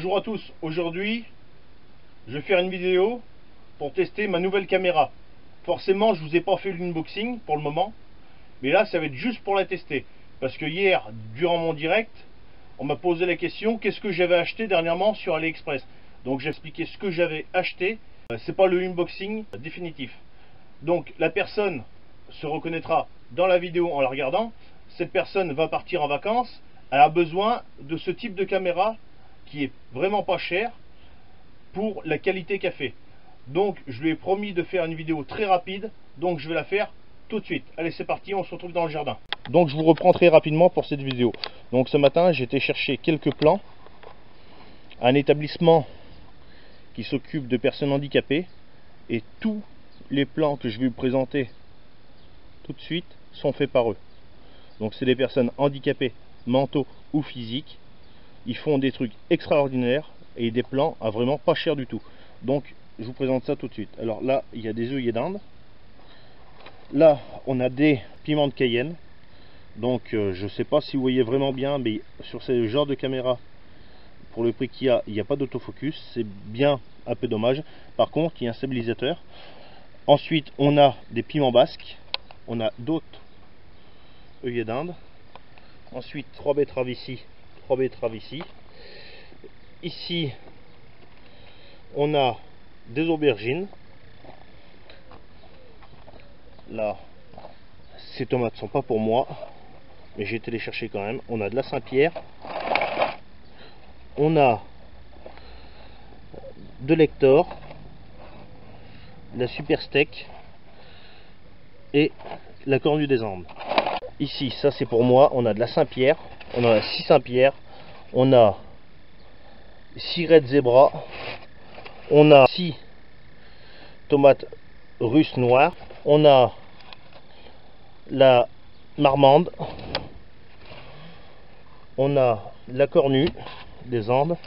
Bonjour à tous, aujourd'hui je vais faire une vidéo pour tester ma nouvelle caméra. Forcément je vous ai pas fait l'unboxing pour le moment, mais là ça va être juste pour la tester. Parce que hier, durant mon direct, on m'a posé la question qu'est-ce que j'avais acheté dernièrement sur AliExpress. Donc j'ai expliqué ce que j'avais acheté, c'est pas le unboxing définitif. Donc la personne se reconnaîtra dans la vidéo en la regardant. Cette personne va partir en vacances, elle a besoin de ce type de caméra qui est vraiment pas cher pour la qualité qu'a fait. Donc je lui ai promis de faire une vidéo très rapide, donc je vais la faire tout de suite. Allez, c'est parti, on se retrouve dans le jardin. Donc je vous reprends très rapidement pour cette vidéo. Donc ce matin j'ai été chercher quelques plans à un établissement qui s'occupe de personnes handicapées, et tous les plans que je vais vous présenter tout de suite sont faits par eux. Donc c'est des personnes handicapées mentaux ou physiques. Ils font des trucs extraordinaires et des plans à vraiment pas cher du tout. Donc je vous présente ça tout de suite. Alors là il y a des œillets d'Inde. Là on a des piments de Cayenne. Donc je sais pas si vous voyez vraiment bien, mais sur ce genre de caméra, pour le prix qu'il y a, il n'y a pas d'autofocus. C'est bien un peu dommage. Par contre il y a un stabilisateur. Ensuite on a des piments basques. On a d'autres œillets d'Inde. Ensuite 3 betteraves ici, 3 betteraves ici. Ici on a des aubergines. Là ces tomates sont pas pour moi, mais j'ai été les chercher quand même. On a de la Saint-Pierre, on a de l'Hector, de la Super Steak et la Cornue des Andes. Ici ça c'est pour moi, on a de la Saint-Pierre, on a 6 Saint-Pierre, on a 6 Red Zebra, on a 6 tomates russes noires, on a la Marmande, on a la Cornue des Andes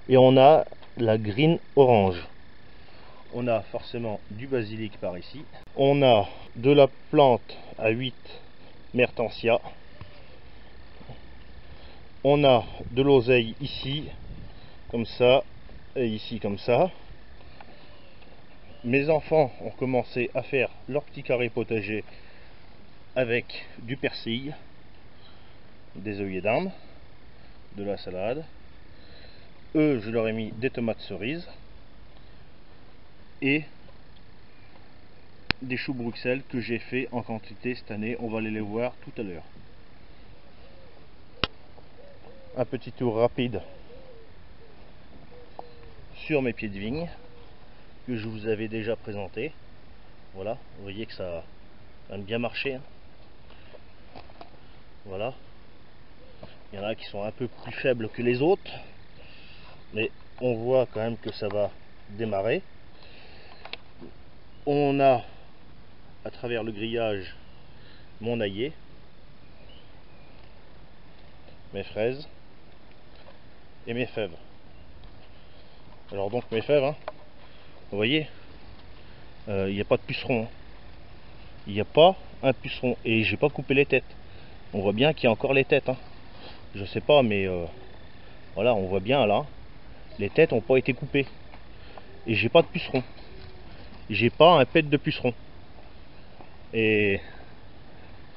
et on a la Green Orange. On a forcément du basilic par ici, on a de la plante à 8 Mertensia, on a de l'oseille ici comme ça et ici comme ça. Mes enfants ont commencé à faire leur petit carré potager avec du persil, des œillets d'Inde, de la salade. Eux, je leur ai mis des tomates cerises et des choux Bruxelles que j'ai fait en quantité cette année. On va aller les voir tout à l'heure. Un petit tour rapide sur mes pieds de vigne que je vous avais déjà présenté. Voilà, vous voyez que ça a bien marché, hein. Voilà, il y en a qui sont un peu plus faibles que les autres, mais on voit quand même que ça va démarrer. On a à travers le grillage mon aillé, mes fraises et mes fèves. Alors donc mes fèves, hein, vous voyez, il n'y a pas de puceron, hein. Il n'y a pas un puceron et j'ai pas coupé les têtes. On voit bien qu'il y a encore les têtes, hein. Je sais pas, mais voilà, on voit bien là, les têtes n'ont pas été coupées et j'ai pas de puceron. J'ai pas un pet de puceron et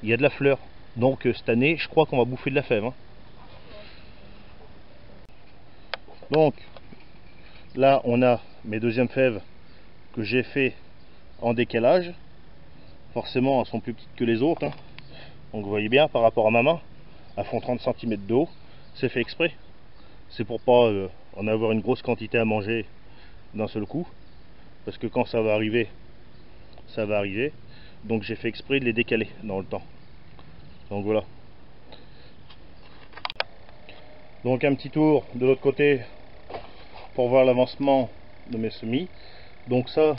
il y a de la fleur. Donc cette année, je crois qu'on va bouffer de la fève, hein. Donc là, on a mes deuxièmes fèves que j'ai fait en décalage. Forcément, elles sont plus petites que les autres, hein. Donc vous voyez bien par rapport à ma main, elles font 30 cm de haut. C'est fait exprès. C'est pour pas en avoir une grosse quantité à manger d'un seul coup. Parce que quand ça va arriver, ça va arriver. Donc j'ai fait exprès de les décaler dans le temps. Donc voilà. Donc un petit tour de l'autre côté pour voir l'avancement de mes semis. Donc ça,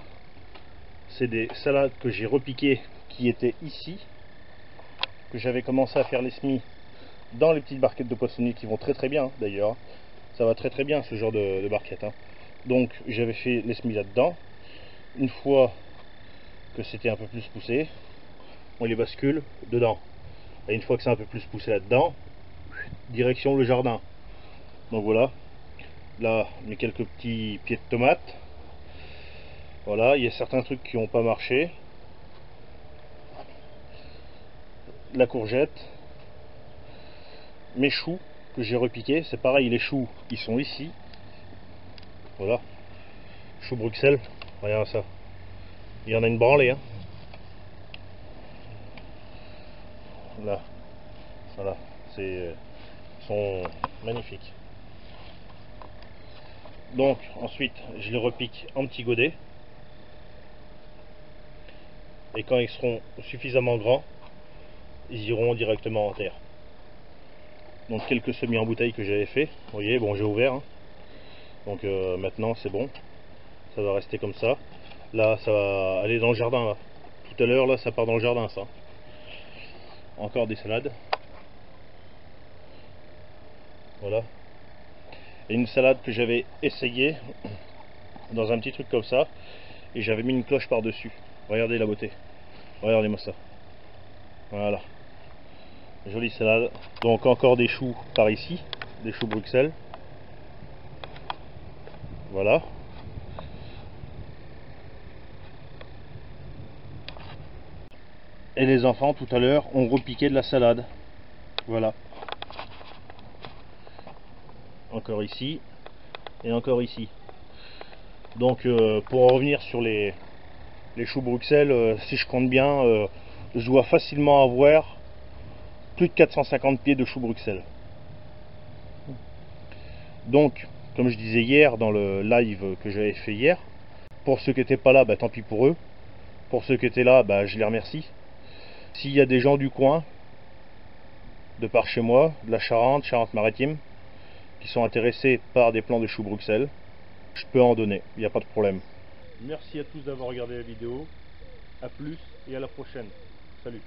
c'est des salades que j'ai repiquées qui étaient ici, que j'avais commencé à faire les semis dans les petites barquettes de poissonniers qui vont très très bien d'ailleurs. Ça va très très bien ce genre de barquette, hein. Donc j'avais fait les semis là-dedans. Une fois que c'était un peu plus poussé, on les bascule dedans. Et une fois que c'est un peu plus poussé là-dedans, direction le jardin. Donc voilà. Là, mes quelques petits pieds de tomates. Voilà, il y a certains trucs qui n'ont pas marché. La courgette. Mes choux que j'ai repiqués. C'est pareil, les choux, ils sont ici. Voilà. Choux Bruxelles. Regarde ça. Il y en a une branlée, hein. Là. Voilà. Ils sont magnifiques. Donc, ensuite, je les repique en petits godets. Et quand ils seront suffisamment grands, ils iront directement en terre. Donc, quelques semis en bouteille que j'avais fait. Vous voyez, bon, j'ai ouvert. Hein. Donc, maintenant, c'est bon. Ça va rester comme ça. Là, ça va aller dans le jardin. Là. Tout à l'heure, là, ça part dans le jardin, ça. Encore des salades. Voilà. Et une salade que j'avais essayé dans un petit truc comme ça. Et j'avais mis une cloche par-dessus. Regardez la beauté. Regardez-moi ça. Voilà. Jolie salade. Donc encore des choux par ici. Des choux Bruxelles. Voilà. Et les enfants tout à l'heure ont repiqué de la salade. Voilà. Encore ici. Et encore ici. Donc pour en revenir sur les choux Bruxelles, si je compte bien, je dois facilement avoir plus de 450 pieds de choux Bruxelles. Donc, comme je disais hier dans le live que j'avais fait hier, pour ceux qui n'étaient pas là, bah, tant pis pour eux. Pour ceux qui étaient là, bah, je les remercie. S'il y a des gens du coin, de par chez moi, de la Charente, Charente-Maritime, qui sont intéressés par des plants de choux Bruxelles, je peux en donner, il n'y a pas de problème. Merci à tous d'avoir regardé la vidéo. A plus et à la prochaine. Salut.